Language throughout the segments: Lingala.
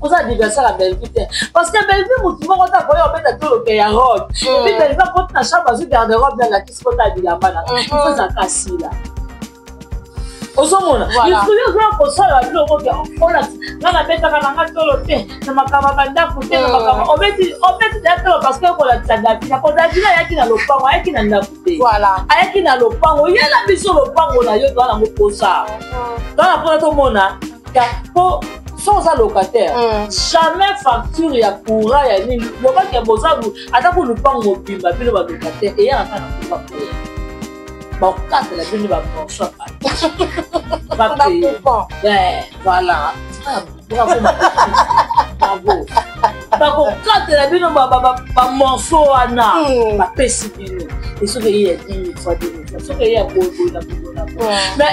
Vous avez anniversaire à Bellevue. Parce que Bellevue, vous pouvez mettre tout le pays à robe. Et puis Bellevue, quand tu as chambre, tu gardes robe dans la qui se peut t'habiller là-bas. Il faut ça casser là. Au sommet, il faut que vous soyez là, on a fait un peu de thé, on a fait on met d'accord parce que on a dit la qui n'a le pain, qui n'a pas coupé. Voilà. Qui n'a le pain, il y a la mission le pain, on a eu dans la moposa. Dans la première mona, sans un locataire, jamais facture il y a courant, il y a ni le pas qui a besoin attends pour le pain mobile, ma ville va locataire et il y a un pas payer. Bon, quand la ville va prendre va payer. Voilà. Bravo, bravo. Bravo, quand la ville va morceau Anna, va pécipiter. Et ce qu'il y a 10 000 fois 10 000 fois, ce qu'il y a mais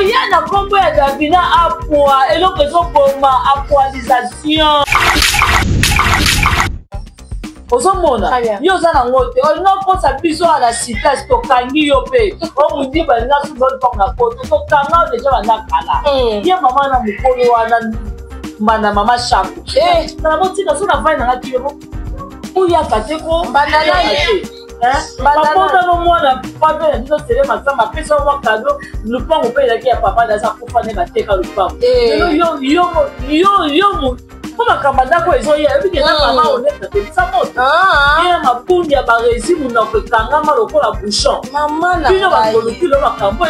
il y a un combo d'Avina à poids et l'autre raison pour ma actualisation. Ozomona yo za na ngote o no ko sa biso ala sita to kangi yo pe o mudi ba na su bon na poto to kanga o deja na kala ye mama na mukolo wana mana mama shaku na botika so na vai na ngati yo uya kateko banana papa no mwana papa na biso tele masamba pesa wa kado le pan o pe la ki ya papa da sa kufa ne bateka le pan yo comment kamanda ko ezo ye ebi na mama on est de ça moto ye ma pundi ya ba régime na ko kanga ma lokola bouchon mama na bino ba ko kilo ba kambo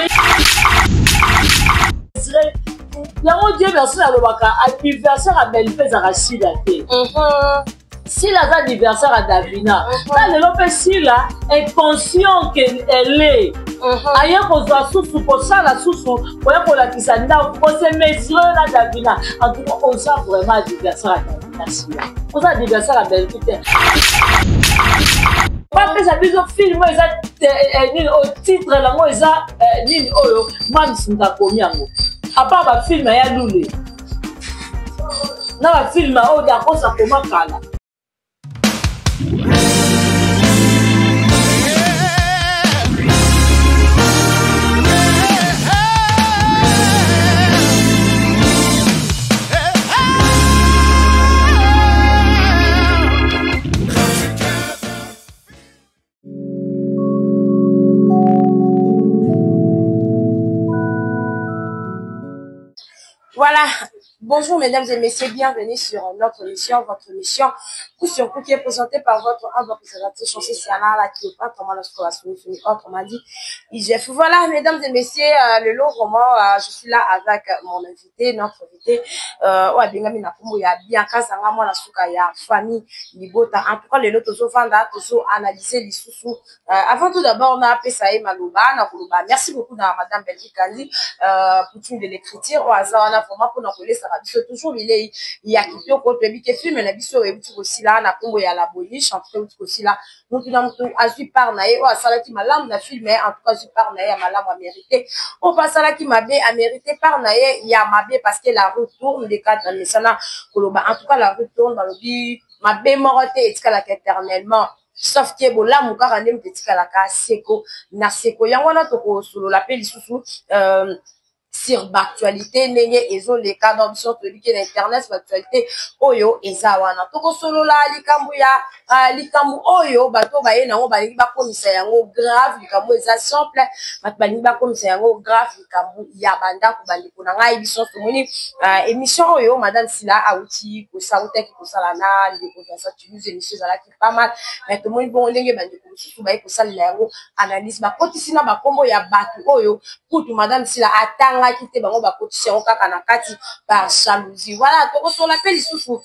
yango Dieu merci na lobaka anniversaire à Bellevue za Rachida te si la anniversaire à Davina ça ne l'opé si là inconscient qu'elle est ailleurs qu'on soit sous pour ça la sous pour la kisanda pour se mettre la Davina en tout cas on sent vraiment anniversaire à Davina si là on a anniversaire à Bellevue pas que ça biso film au titre là moi ça ni oyo man sinda komiango à part ba film ya lule na ba film o da ko sa koma kala. Voilà, bonjour mesdames et messieurs, bienvenue sur notre émission, votre émission, coup sur coup qui est présentée par votre humble représentatrice Chancé Siana, la qui est pas comment la scolastique finit autrement dit IGF. Voilà, mesdames et messieurs, le long roman, je suis là avec mon invité, notre invité, ouais, Bengami Nakumu, ya bien Kasanga, moi la souka, ya famille, Libota, en tout cas, les lotos au fanda, toujours analyser les sous-sous. Avant tout d'abord, on a appelé Saï Malouba, Nakuluba. Merci beaucoup à madame Belgi Kali, pour une de l'écriture, au hasard, on a vraiment pour nous coller ça, toujours il y a qui peut côté bi que film na biso et tout aussi là na Congo ya la boliche en tout aussi là nous tout a su par naé o sala qui malam na film en tout cas su par naé malam a mérité on passe là qui m'a bien a mérité par naé il y a ma bien parce que la route tourne des cadres mais ça là en tout cas la route tourne dans le but ma bien moralité et la éternellement sauf que bon là mon cas rendez petit la ka seko na seko yango na to solo la peli susu sur l'actualité nenye ezo les cas d'option de l'internet l'actualité oyo ezawana toko solo la likambu ya likambu oyo bato baye nango balingi bakomisa yango grave likambu eza simple bato balingi bakomisa yango grave likambu ya banda ko bandiko na ngai biso tomoni émission oyo madame Sila auti ko sauta ki ko sala na ndiko za sa Tunis émission zala ki pas mal mais tomoni bon ndenge bandiko susu baye ko sala yango analyse ba kotisina ba kombo ya bato oyo kutu madame Sila atanga kite bango ba kotisina kaka na kati ba jalousie voilà toko so l'appel lisusu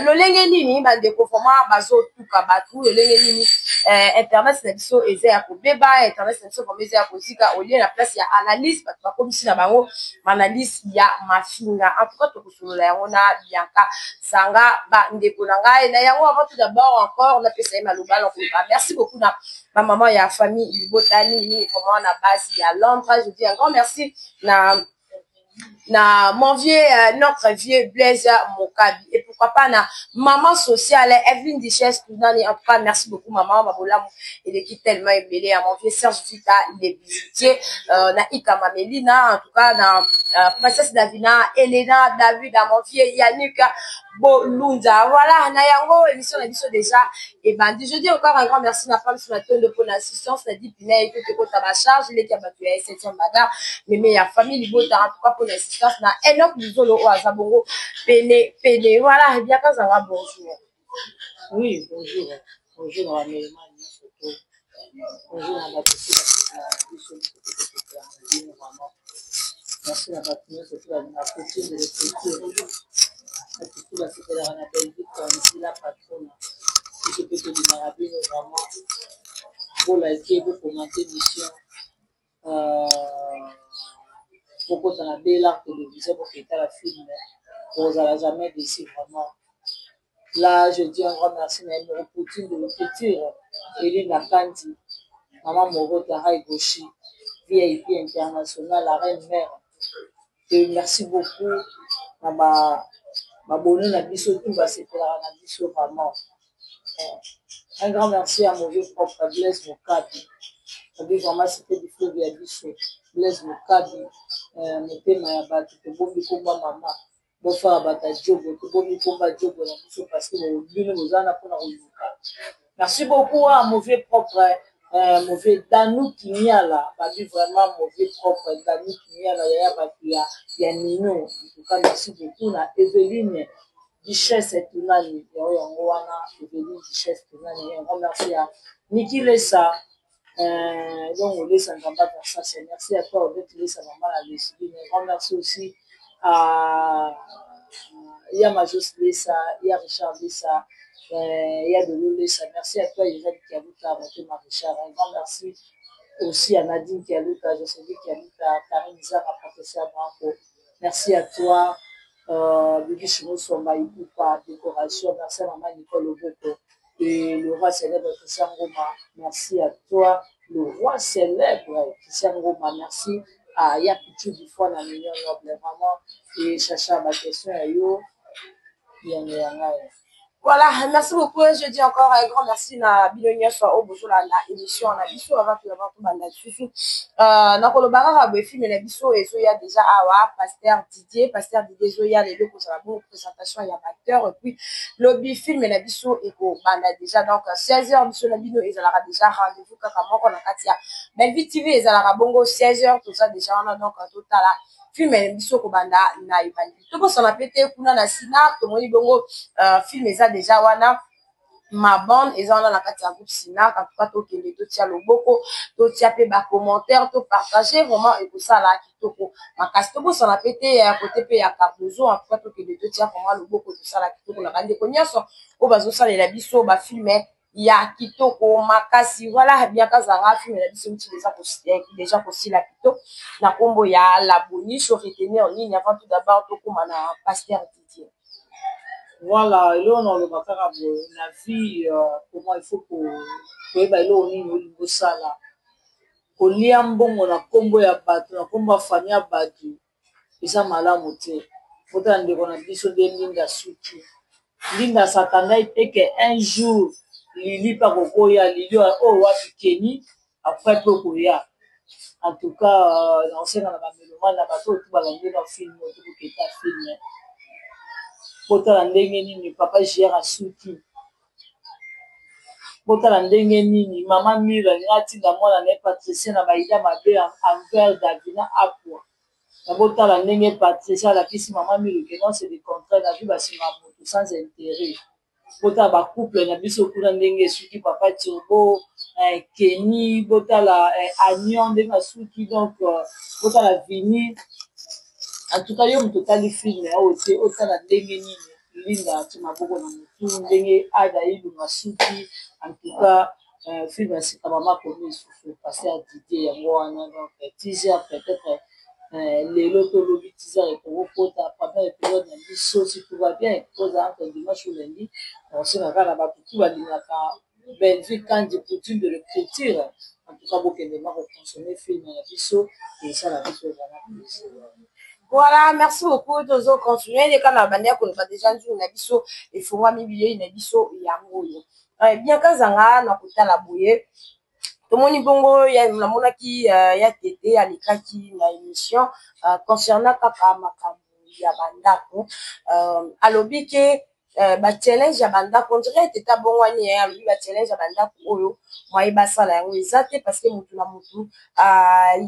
lolenge nini bandeko format bazo tuka batu lolenge nini internet na biso eza ya kobeba internet na biso comme eza ya kozika au lieu la place ya analyse batu ba komisi na bango analyse ya mafinga en tout cas toko solo la yango na Bianca Sanga ba ndeko na ngai na yango avant tout d'abord encore on a passé Malouba donc merci beaucoup na ma maman ya famille Libotani ni comment na base ya Londres je dis un grand merci na mon vieux notre vieux Blaise Mokabi et pourquoi pas na maman sociale Evelyne Dichesse en tout cas merci beaucoup maman Mabola et l'équipe tellement ébélé à mon vieux Serge Vita il est bijoutier na Ika Mamelina en tout cas na princesse Davina Elena David à mon vieux Yannick Bolunda. Voilà, Nayango, émission la déjà. Et ben, je dis encore un grand merci à femme sur la tonne de pour l'assistance. La dit Pinay, que tu comptes à ma charge. Il est qui a battu à 7e bagarre. Mais meilleure famille, il vaut en tout cas pour l'assistance. Na Enoch Luzolo au Azabongo. Pene. Voilà, et bien quand ça va, bonjour. Oui, bonjour. Bonjour, Amélie. Bonjour, à la merci à la coutume de l'écriture. La c'était la Belgique comme ici la patronne. Si je peux te dire vraiment pour liker, pour commenter l'émission. Pour qu'on a des larmes de visée pour quitter la film. Pour qu'on jamais décidé vraiment. Là, je dis un grand merci à Emery Poutine de l'écriture. Eline Nakandi, Maman Moro Tara Goshi, VIP international, la reine mère. Et merci beaucoup à ma bonne Nabiso, tout va c'était la Nabiso vraiment. Un grand merci à mon vieux propre Blaise Mokabi. Vraiment, c'était du fleuve Yabiso. Blaise Mokabi, mettez ma yabati, que bon, combat maman. Bon, faire bata jogo, que bon, combat jogo, parce que vous nous en apprenez. Merci beaucoup à mon vieux propre, mon vieux Danou Kimiala, pas dit vraiment mon vieux propre Danou Kimiala, il y a Nino. En tout cas, merci beaucoup à Evelyne Duchesse Tunani, Evelyne Duchesse Tunani, un grand merci à Niki Lessa, donc on laisse un grand pas faire ça, c'est merci à toi, on va te laisser un maman la décider, un grand merci aussi à Yamajos Lessa, Y'a Richard Lessa, il y a de l'eau, merci à toi, Yvette qui a lutté à monter Maréchal. Un grand merci aussi à Nadine qui a lutté, à Jocelyn qui a lutté, à Karine Zara, professeur Branco. Merci à toi, Bibi Chino Somba, Ikupa, décoration. Merci à maman Nicole Oboko et le roi célèbre Christian Roma. Merci à toi, le roi célèbre Christian Roma. Merci à Yakutu du Fond, la Mignon Noble, vraiment. Et Chacha, ma question est yo. Voilà, merci beaucoup. Je dis encore un grand merci à Bilonia soit au bout la émission en abisso avant que avant tout banda susu. Na kolobara ba film na biso et so ya déjà awa pasteur Didier Zoya les deux pour la bonne présentation il y a acteur et puis lobby film na biso et ko banda déjà donc 16h biso na bino ezalaka déjà rendez-vous kaka moko na katia Belvi TV ezalaka bongo 16h tout ça déjà on a donc total film na biso ko banda na ibandi to bosa na pété kuna na sina to moni bongo film eza déjà wana ma bande eza wana na kati ya groupe sina en tout cas tokende totia loboko totia pe ba commentaire to partager vraiment et ça là kitoko makasi to bosa na pété ya côté pe ya Cardozo en tout cas tokende totia vraiment loboko to ça là kitoko na bande ko nyonso o bazo salela biso ba filmer ya kitoko makasi voilà bien kazanga film na biso mti déjà aussi la kitoko na kombo ya la boni sur retenir en ligne avant tout d'abord to koma na pasteur Didier. Voilà, et là on a le bakara la vie, comment il faut que on y ça là. Ko liambongo na kombo ya batu, na kombo famille ya batu. Isa malamu te. Fota ndeko na biso de Linda Suki. Linda sakanda iteke un jour lili pa kokoya lili o wapi Keni après peu koya. En tout cas, on sait dans la mélomane na bato tout balangi na film tout que ta film. Botala ndenge nini papa gère Suki. Botala ndenge nini maman Mira ngati na mwana na Patricia na baida mabe envers Davina Apua. Na botala ndenge Patricia la kisi maman Mira que non c'est des contrats la vie basima moto sans intérêt. Botala ba couple na biso kuna ndenge Suki papa Turbo Kenny botala Agnon ndenge Suki donc botala Vini. En tout cas, yo mtotali film ya ote otala ndenge nini Linda tu maboko na mutu ndenge ada yidu masuki en tout cas film ya sika mama komi susu passer à Didier yango wana donc teaser peut-être lelo to lobi teaser et pour kota pendant épisode na biso si tout va bien cause entre dimanche ou lundi on se na kana ba tout va linaka Belgique quand du coutume de l'écriture en tout cas bokende ma consommer film ya biso et ça la biso vraiment. Voilà, merci beaucoup. Tozo continuer les canaux bannières qu'on a déjà dit on a biso et faut moi milieu na biso ya ngoyo. Bien kazanga na kota la bouye. To moni bongo ya la mona ki ya tété à l'écran qui na émission concernant kaka makambo ya bandako alobi ke ba challenge ya bandako on dirait teta bongwani alobi ba challenge ya bandako oyo moi basala yango eza te parce que mutu na mutu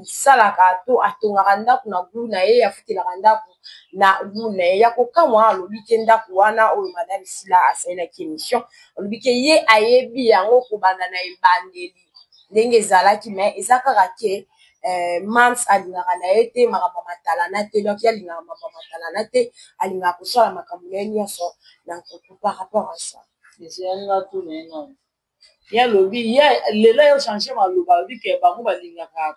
isalaka to atongaka ndako na gu na ye afutelaka ndako na gu na ye ya kokamwa alobi ke ndako wana oyo madame Sila asalelaki émission alobi ke ye ayebi yango kobanda na ebandeli ndenge ezalaki me eza kaka ke Mams alingaka na ye te makambo matalana te donc alingaka makambo matalana te alingaka kosala makambo na ye nyonso na nkoto par rapport à ça ezealinga tu na ye nano ye alobi ye lelo yo change maloba alobi ke bango balingaka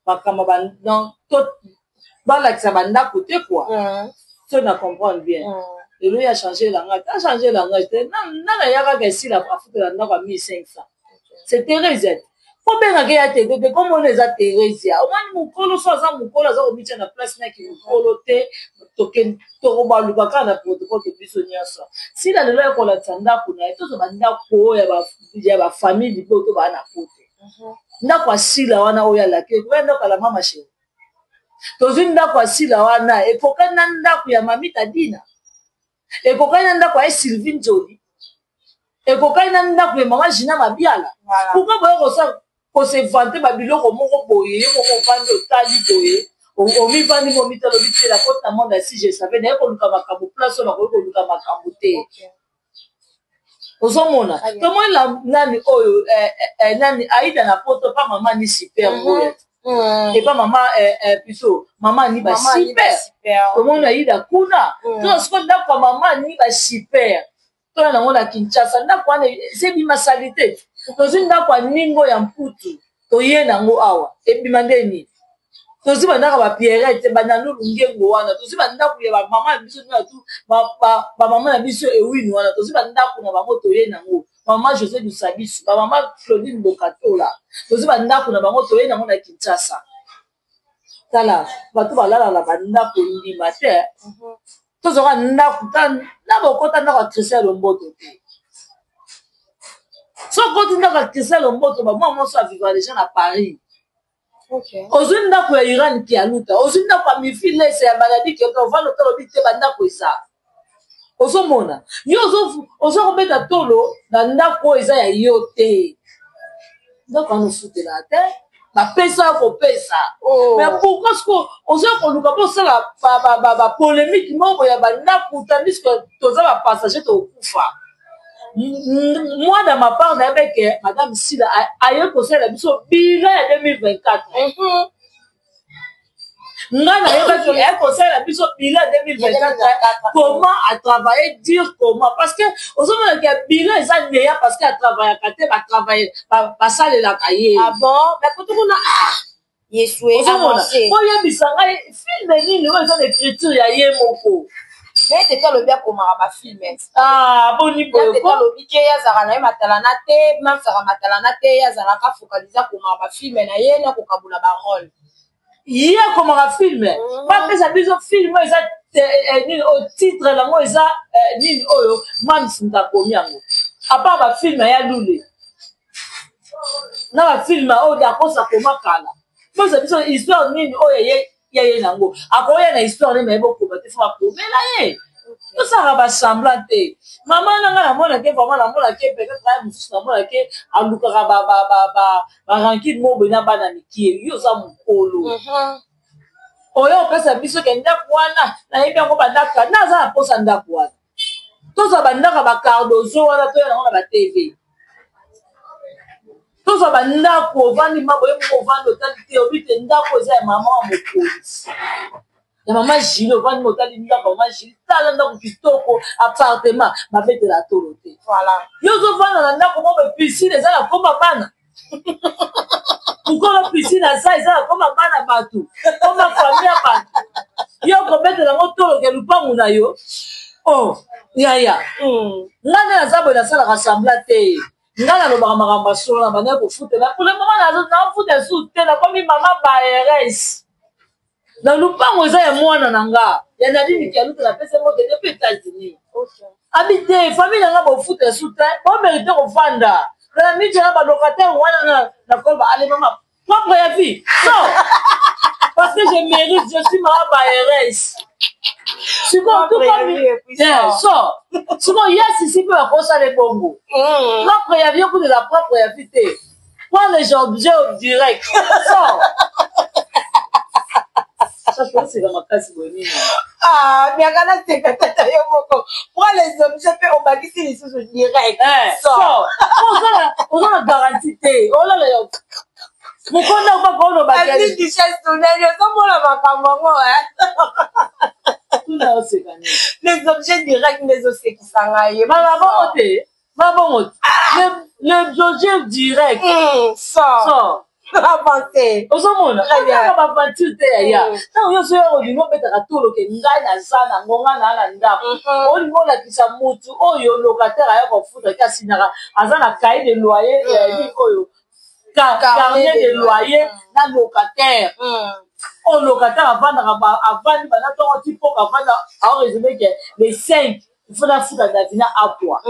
makambo balakisa bandako te quoi so na comprendre bien lelo ya change elanga te achange elanga te nana yakaka esila afutela ndako ya 1500 c'est Thérèse po bengaka ya tete te komona eza Thérèse ya omani mokolo so aza mokolo aza komitia na place naki mokolo te tokobaluka kaka na protocole to biso nyonso sila lelo ekolakisa ndako na ye tozo bandako ya bafamille mpe to baa na po te ndako asila wana oyo alaki ekokai ndako ala mama sheri tozwi ndako asila wana ekokai na ndako ya mamita dina ekokai na ndako ya Sylvie Njoli ekokai na ndako ya mama Gina Mabiala pourquoi boye kosevante babiloko moko boye ye moko ofandi otali boye omivandi momitalo bitela kota monde si je savais naye koluka makambo place oyo bakoki koluka makambo te ozomona tomoela nani oyo nani aida na poto pa mama ni super oyo epa mama piso mama ni ba super tomona aida kuna to siko ndako ya mama ni ba super tona nango na Kinshasa ndako wana ezebima sali te tozwi ndako ya ningo ya mputu toye nango awa ebima ndeni tozwi bandako ya bapierrete bananulu ngengo wana tozwi bandako ya bamama na biso tu bamama na biso ewini wana tozwi bandako na bango toye nango bamama José Dusabisu bamama Claudine Bokatola tozwi bandako na bango toye nango na Kinshasa tala bato balalala bandako ndima te tozoka ndako na bokota ndako ya Christelle Lomboto te sokoti ndako ya Christelle Lomboto bamwa moso avivra déjà na Paris ozwi ndako ya Iran Kialuta ozwi ndako ya mifilese ya maladi kioto ovanda otalobi te bandako eza ozomona yo ozokobeta tolo na ndako oyo eza ya yo te ndako wana ofutela te bapesa kopesa mais pourquoi siko ozoya koluka mpo osala bapolémique moko ya bandako tandis que toza bapassager tokufa moi dans ma part nayebe ke madame Sila aye kosala biso bilan ya 2024 nga nayebaki aye kosala biso bilan ya 2024 comment atravailler dire comment parce que ozomonaka bilan eza neya parce que atravaillaka te basalelaka ye bon bakotokuna yesue avancé oyebisa ngai filme nini oyo eza na écriture ya ye moko mais tete alobi akomaka bafilme boni tete alobi ke ye azalaka na ye matalana te mamsaka matalana te ye azalaka focalise akomaka bafilme na ye na kokabula barole ye akomaka filme bapesa biso filme oyo eza nini titre nango eza nini oyo mamsinta akomi yango apart bafilme ya lule na bafilme oyo dakosa koma kala bapesa biso histoire nini oyo ye nango akoya na histoire nini ayeba okoma te fo bakomela ye tosaka basemblant te mama nanga namona ke vraimen namona ke peut-être aye mosusu namona ke alukaka barankine moboye na bana mikie yo oza mokolo oyo opesa biso ke ndako wana nayebi yango bandako na aza na mposa ndako wana tozwa bandako ya bacardozo wana toya nango na batv tozwa bandako ovandi maboye moko ovandi otali te obi te ndako eza ya mama wa mokonzi ya mama Gile ovandi motali ndako ya mama Gile tala ndako kitoko appartement babetela tolo te yo ozovanda na ndako moko piscine eza na koma bana ukolo piscine asa eza na koma bana bato koma famille ya bato yo kobetela yango toloke lupangu na yo yaya nga nde naza boye nasalaka sambla te nga nalobaka makambo ya solo na bana kofutela pour le moment nafuta su te nakomi mama baeres na lupango eza ya mwana na nga ya nadini kialuta napesa moke depuis États-Unis abi te famille na nga bofuta su te bomerite kofanda na miti na balocataire wana nakoloba ale mama propre ya vie non parce que je mérite je suis mama baeres sikoyo yasi si peut akosala ebongo propre ya vie kutela propre ya vie te prends les objets direct ça je pense c'est dans ma classe bonine miakana teka tata yo moko prends les objets pe obakisi lisusu direct ozala garantie te olala yo mokonda okaka ono bakeli duchesse toneli ozomona makambo yango les objets directs nezosekisa ngai babongo te babongo les objets directs sort avancé ozomona okaka baventure te yaya ntango nyonso yo olingi obetaka toloke ngai naza nango ngai naa na ndako olingi olakisa motu oyo locataire aya kofuta kasi naka aza na cahier de loyer oyo carnet de loyer na locataire o locataire avandi bana ntongo ti mpoka avanda aoresume ke les 5 ifona futa davina apwa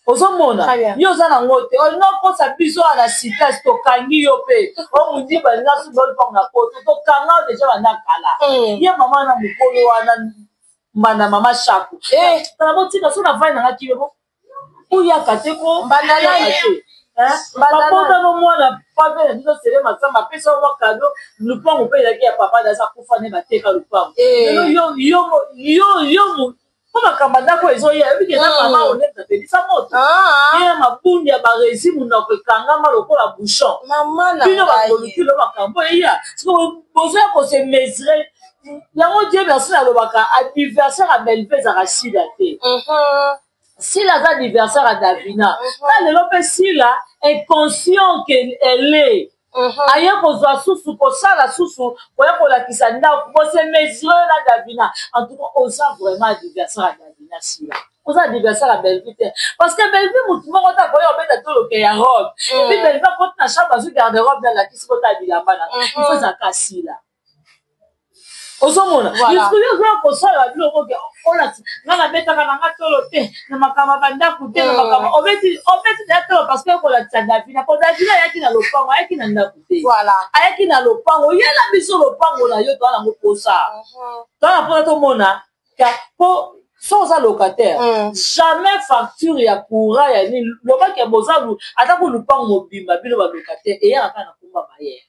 ozomona yo oza nango te olinga kosa biso ana sitas tokangi yo mpe omundi balinga subolpango na poto tokanga o deja banda kala ye mama na mokolo wana mbanda mama shaku tala botika so navai nanga kiwebo oyaka te ko oyaka te bapota no mwana pave na biso sele masamba apesa mwa kado lupango mpe ezalaki ya papa daza kufa ne bateka lupango yo po makambo ndako ezoya ebiki eza mama onete apelisa moto ye mabundi ya baresi munako ekangama lokola bouchon bino bakolukilo makambo eya bozoya kose mesure yango die merci alobaka anniversaire ya belve ezaka sila te sila aza anniversaire ya davina na lelo mpe sila inconscient qu'elle est aye kozwa susu kosala susu koya kolakisa ndako bose mesure na davina en tout cas oza vraiment anniversaire ya davina sila oza anniversaire ya belvi te parce que belvi mutu moko ta koya obeta toloke ya robe epuis belvi akoti na chambre azwi garde robe nalakisi kota bilamba na ifo ezaka sila ozomona lisukuli ozoya kosala biloko ke olati nga nabetaka nanga tolo te na makambo bandako te na makambo obeti deya tolo parce que okolatisa davina po davina ayaki na lopango ayaki na ndako te ayaki na lopango yela biso lopango na yo toa nango posa toana mpona tomona po so oza locataire jamais facture ya courant ya nini lobaki ya bozalu atako lupango mobimba bino balocataire eyaka kaka na komba mayere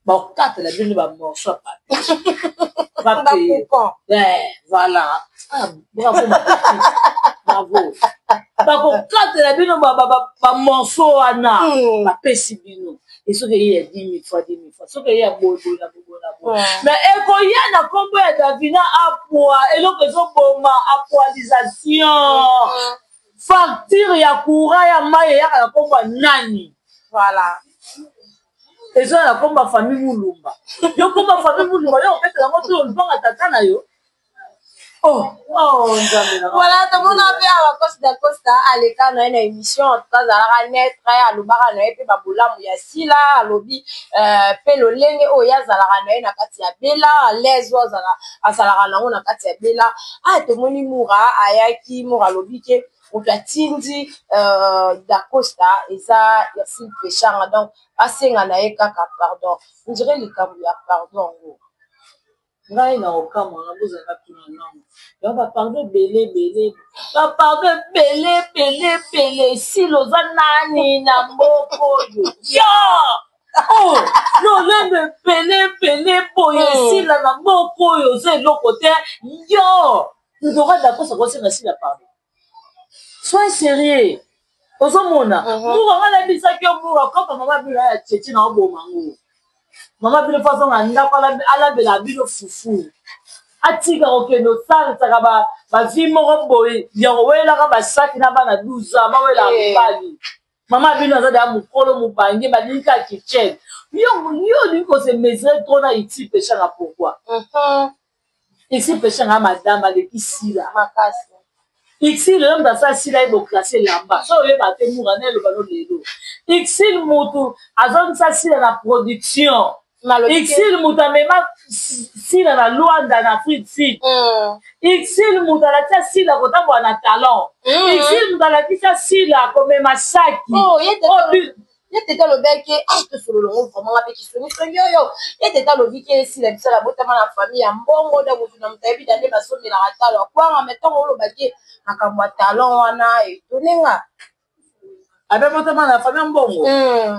bakatela bino bamorceau ya papier voilà bravo ma petite bravo bakokatela bino bamorceau wana bapesi bino esoki eye ya 10 000 fois soki eye ya bodola mais ekoya na kombo ya davina apwa eloko ezoboma apwalisation facture ya courant ya mai eyaka na kombo ya nani voilà eza na komba famille mulumba yo komba famille mulumba yo opetela ngo to olubanga tata na yo voilà tomona mpe awa costa aleka na ye na émission en tout cas azalaka netre alobaka na ye mpe babolamu ya sila alobi mpe lolenge oyo azalaka na ye na kati ya bela alaise oyo azalaka nango na kati ya bela tomoni mura ayaki mura alobi ke moto atindi dacosta eza ya sil pechanga donc asenga na ye kaka pardon ondire likambo ya pardon ngo ngai na okama na bozanga tuna nango ya bapardon ebele bapardon ebele silo oza nani na mboka oyo yo lolenge ebele boye esila na mboka oyo oza eloko te yo ndoka dakosa kosenga sila pardon sois sérieux ozomona mura nga nabisaki yo mura kopa mama bino ya tete na obomango mama bino faso na ndako alabela bino fufu atika kokende osalisaka bavi moko boye yango welaka basaki na bana 12 ans bawela mobali mama bino aza deya mokolo mobange balingika kitchen yo olingi kose mesure tro na iti peshanga pourquoi iti peshanga madame aleki sila makasi Ixil lelo ndasa sila ebo classé lamba so ye ba te mura na eloba no lelo Ixil mutu azonisa sila na production Ixil mutu amema sila na Luanda na Afrique Sud Ixil mutu alatia sila kotambola na talent Ixil mutu alatia sila komema saki Il y a tata le bec qui est sur le long, vraiment avec qui sonne très bien. Il y a tata le bec qui est ici, la petite la botte à la famille, un bon mot de vous n'avez pas vu d'aller ma sonne de la rata. Alors, quoi, en mettant le baquet, un camois talon, et donnez-nga. Avec votre main, la famille, bon mot.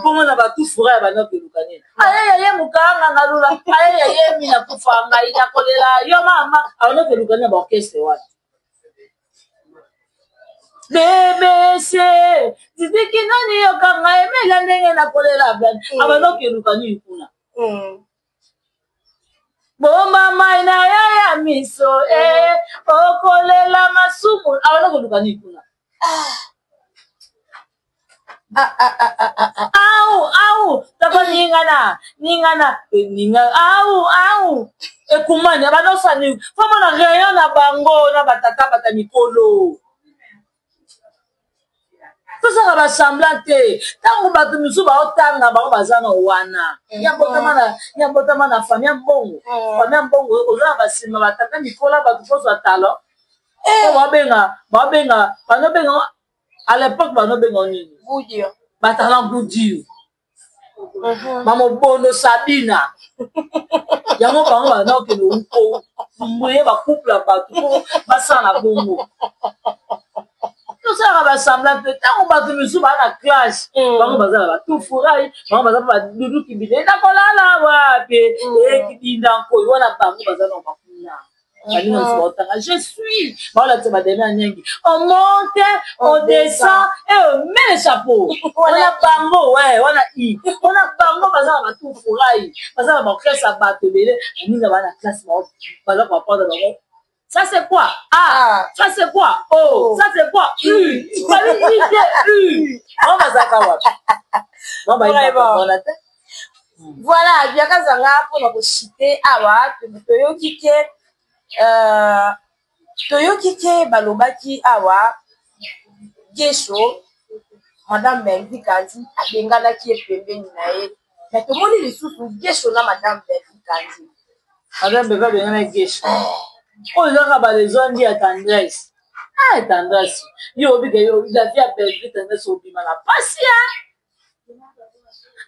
Comment on va tout fourrer à la note de Lucane? Aïe, aïe, Moukanga, Naloula, aïe, aïe, Mina Koufanga, il a collé là, Yoma, à la note de Lucane, orchestre, ouais. BBC, tu dis qu'il n'a ni aucun mais la n'est n'a collé la blague. Avant que Lucane, il coule. Bon, maman, il n'a rien mis so, oh, collé la massoumou, avant que Lucane, il coule. Au, t'as ningana, au, et comment, il y a pas de ça, comment on a rien à bango, na batata, batamikolo. Tout ça va sembler, tant que tu me souviens, autant na bango bazana wana. Il y a botamana, na famille bongo, aux gens va se batata mikola, batupos à talent. Babenga, à l'époque, babenga nini. Boudir. Batalan Boudir. Maman Bono Sabina. Yango bango bana ke no ko mouye ba couple ba tout ba sana bongo. Tout ça va sembler que tant on va te musu ba na classe. Bango bazala ba tout furai, bango bazala ba dudu kibide na kolala wa pe e kidinda ko wana bango bazala ba kuna. Je suis. Voilà, tu vas donner un yangi. On monte, on descend et on met le chapeau. On a bango, ouais, on a i. On a bango, parce qu'on va tout fourrailler. Parce qu'on va faire ça battre, mais on va la classe, parce qu'on va prendre le. Ça c'est quoi? Ah, ça c'est quoi? Oh, ça c'est quoi? U. On va s'accaber. On va y avoir la tête. Voilà, bien qu'à Zanga, pour nous citer, awa, Toyo Kike. Toyo Kike balobaki awa Gesho madame Belvi Kandi abengala ki epembeni na ye mais to moni lisusu Gesho na madame Belvi Kandi madame Belvi abengala Gesho o zanga ba les gens dit tendresse tendresse yo bika yo la vie a Belvi tendresse obima na pasi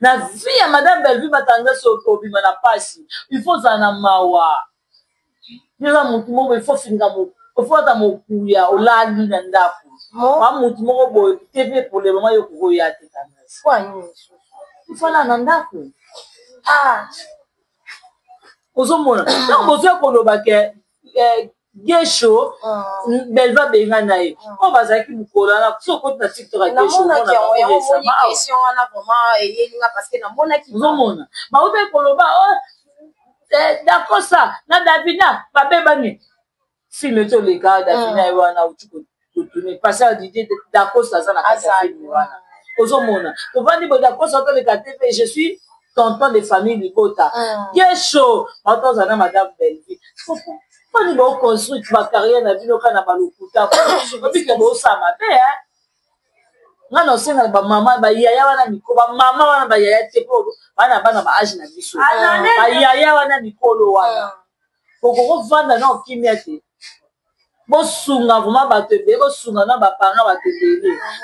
na vie ya madame Belvi ba tendresse obima na pasi il faut zana mawa. Il faut finir il faut dans mon couilla au lali nandaku ma mutu moko boy TV pour le moment yo ko ya te tendresse il faut la nandaku ozomona donc bozo ko loba ke Gesho belva benga nae on va zaki mukola na so ko na TikTok à Gesho on a question wana vraiment eyelinga parce que na mona ki ozomona ba obe ko loba d'accord ça na Davina babebani film to le cas Davina wana utuko tutume passer d'idée d'accord ça na film wana ozomona to vandi bo d'accord ça to le cas TV je suis tonton de famille Libota Gesho autant na madame Belvi on dit bon construire ma carrière na bino kana balokuta ko bika bo sama be ngana senga ba mama ba yaya wana mikoba mama wana ba yaya tepo bana bana ba age na biso ba yaya wana mikolo wana koko vanda na okimiate bo sunga vuma ba tebe bo sunga na ba panga ba tebe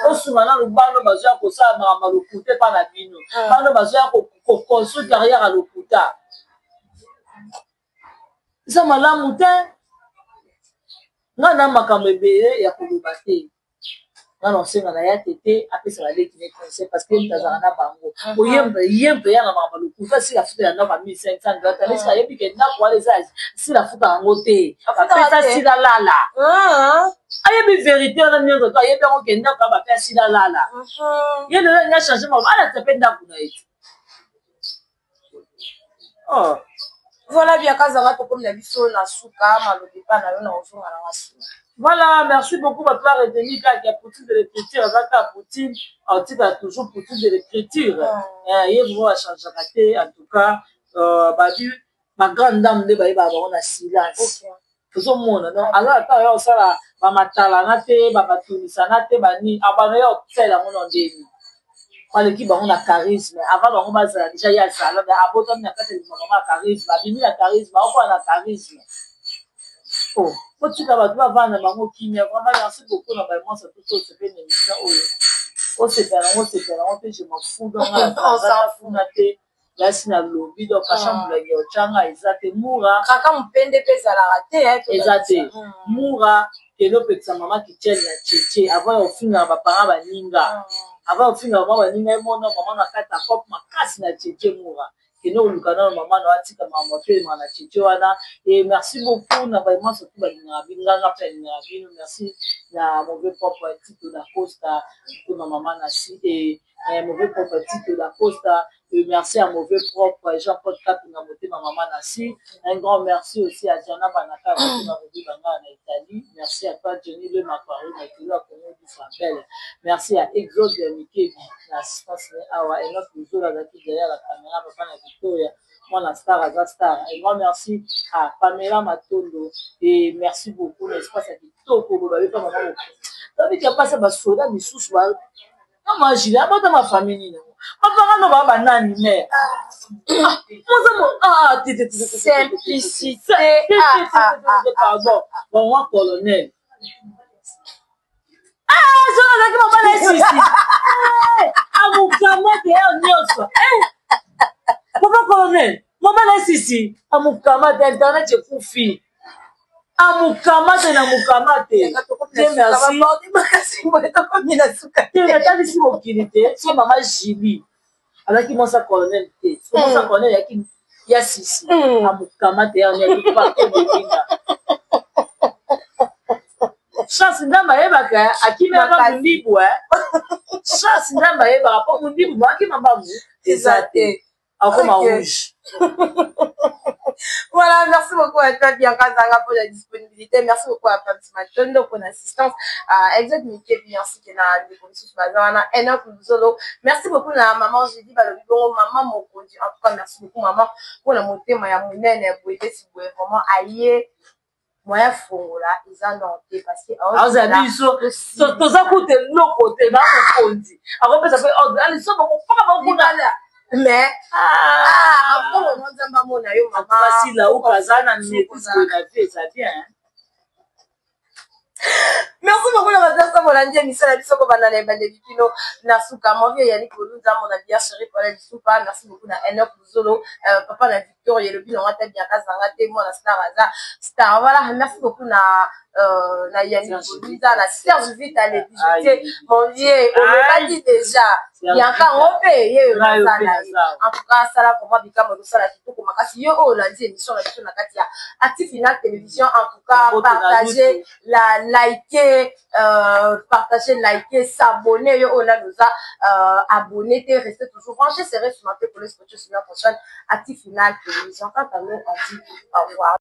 bo sunga na lubano bazo ko sa ma lokuta pa na bino bano bazo ko construire carrière à lokuta ça malamu te ngana makamebe ya kolobate non c'est na ya tete apesa la leki ne conseil parce que mtazana na bango oyembe ya na mama lokuta si la futa ya na ba 1500 dollars mais ça yebi ke na kwa les âges si la futa ngo te apesa si la lala ayebi vérité on a mieux que ayebi ngo ke na ba pesa si la lala ye le na changer ma ala te penda kuna eti oh voilà bien kazanga to comme la biso na suka malobi pa na yo na ozonga na wasi. Voilà, merci beaucoup pour avoir retenu qu'il y a poutine de l'écriture. Poutine, article a toujours poutine de l'écriture. Il faut changer en tout cas. Ma grande dame de Baïba, on a silence. Tout le monde, non? Alors, attends, ça là, ma talanate, ma tunissanate, bani, abanoyo, c'est la mon ondéni. Quand l'équipe on a charisme, avant on va déjà y a ça. Alors, à bout on a fait le moment charisme, abimi la charisme, on a charisme. Oh, faut tu vas vendre maman qui me vraiment merci beaucoup dans vraiment ça tout ce fait une émission. on fait je m'en fous donc on s'en fout yasi na lobi donc achambulaki ochanga ezate mura kaka mpende pe ezalaka te ezate mura kende opekisa mama kitchen na cheche avant ofingaka bapara baninga avant ofingaka mama baninga emona mama na kati ya cope makasi na cheche mura kende oluka nano mama na watika mama otelema na cheche wana et merci beaucoup na vraiment surtout balingaka binganga mpe alingaka bino merci na mauvais propre Tito da Costa mpe na mama na si et mauvais propre Tito da Costa. Merci à mauvais propre Jean-Paul Kapinga Motema Maman Nassi. Un grand merci aussi à Diana Banaka en Italie. Merci à toi Johnny Le Macquarie merci à Exode Mikebi l'assistance Awa et notre museau là qui derrière la caméra papa na Victoria moi la star à star. Un grand merci à Pamela Matondo et merci beaucoup l'espace à Kitoko Bobabe pas maman. Donc il y a pas ça ba soda ni sous ba. Moi j'ai là dans ma famille. Apparemment, on va banane, mais. Simplicité. Pardon. Bon, moi, colonel. Je vais vous dire ici. Amoukama, t'es un nyos. Papa, colonel. Maman, là, ici. Amoukama, t'es internet, j'ai confié. Amoukama, t'es Amoukama, t'es. Merci. Merci beaucoup. C'est maman Jili. Alors qu'il m'a sa colonel, c'est sa colonel qui y a six. Amoukama, t'es un yaki partout de Linda. Chance ndamba yebaka akime ba mundibu chance ndamba yebaka po mundibu ba akime ba mu ezate akoma rouge. Voilà, merci beaucoup à toi Bianca Zanga pour la disponibilité, merci beaucoup à Pamsi Matondo pour l'assistance, à Exode Mike merci qui n'a des conditions bazana Enoch Zolo, merci beaucoup à maman Judy Balobigo, maman Mokondi, en tout cas merci beaucoup maman pour la montée maya munene pour aider si vous vraiment allié moyen fond là ils en ont été parce que vous avez so to ça côté l'autre côté ba Mokondi après ça fait allez ça bon pas mais pour le moment zamba mona yo maman si là où kazana ni la vie ça bien. Merci beaucoup la personne pour l'année émission la biso ko banana bande bikino na suka mo vie yani ko luza mon bien chéri pour la soupa merci beaucoup na Enoch Zolo papa na Victoria le bilan ngata bien kazanga te mo na star voilà merci beaucoup na yani Luza na Serge Vital et mon vieux on l'a dit déjà il y a encore on paye en tout cas ça là pour moi bikamo do sala kitoko makasi yo o la dit émission la biso na kati ya Active Final Télévision en tout cas partager la liker partager liker s'abonner yo on a nous a abonné et rester toujours branché c'est vrai sur ma télé pour les sponsors sur la prochaine Active Final Télévision quant à nous on dit au revoir.